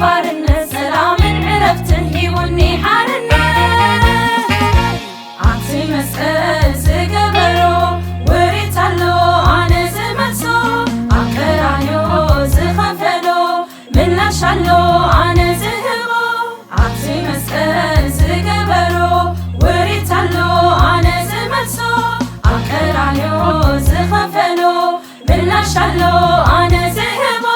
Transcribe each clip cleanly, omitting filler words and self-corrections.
ባርነት ሰላምን ዕረፍትን ሂቡኒ ሓርነት ኣብቲ መስቀል ዝገበሮ ውሪት ኣሎ ኣነ ዝመልሶ ኣብ ቀራንዮ ዝኸፈሎ ምላሽ ኣሎ ኣነ ዝህቦ ኣብቲ መስቀል ዝገበሮ ውሪት ኣሎ ኣነ ዝመልሶ ኣብ ቀራንዮ ዝኸፈሎ ምላሽ ኣሎ ኣነ ዝህቦ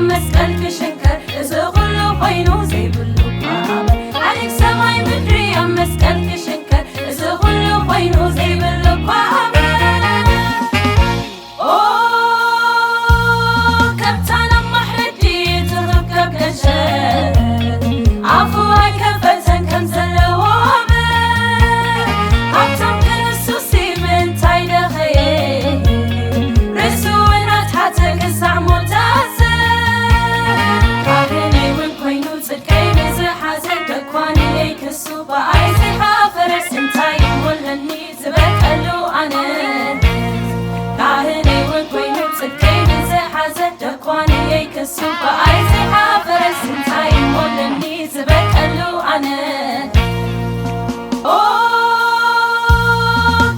መስቀል ክሽንከር እዚ ኩሉ ኮይኑ ዘይብሉ ኳ ዓሊክ ሰማይ ምድሪ ኣብ መስቀል ክሽንከር እዚ ኩሉ ኮይኑ ዘይብሉ ኳ ከብታን ኣብ ማሕረዲ ትኽከብ ገሸት ኣፉ ኣይከፈተን ከም ዘለዎ ሃብታም ክርስቶስ ምንታይ ደኸየ ርእሱ እናትሓተ ክሳዕ ሞታ በኣይ ዘይሓፈረስ እንታይ ይሞለኒ ዝበቀሉ ኣነ ካህነይ እውን ኮይኑ ጽድቀይ ንዝሓዘ ደኳንየይ ክሱ በኣይ ዘይሓፈረስ እንታይ ይሞለኒ ዝበቀሉ ኣነ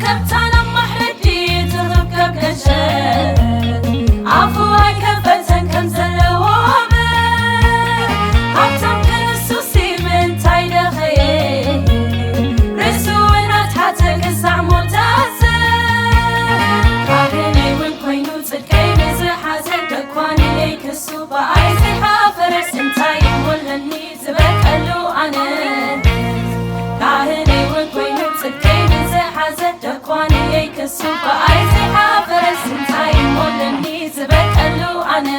ከብታን ኣብ ማሕረዲ ትኽከብ ገሸት ኣፉ ኣይከፈተን ከም ዘለዎ ሃብታም ክርስቶስ ምንታይ ደኸየ ክሳዕ ሞታ ካህነይ እውን ኮይኑ ጽድቀይ ንዝሓዘ ደኳንየይ ክሱ በኣይ ዘይሓፈረስ እንታይ ይሞለኒ ዝበቀሉ ኣነ ካህነይ እውን ኮይኑ ጽድቀይ ንዝሓዘ ደኳንየይ ክሱ በኣይ ዘይሓፈረስ እንታይ ይሞለኒ ዝበቀሉ ኣነ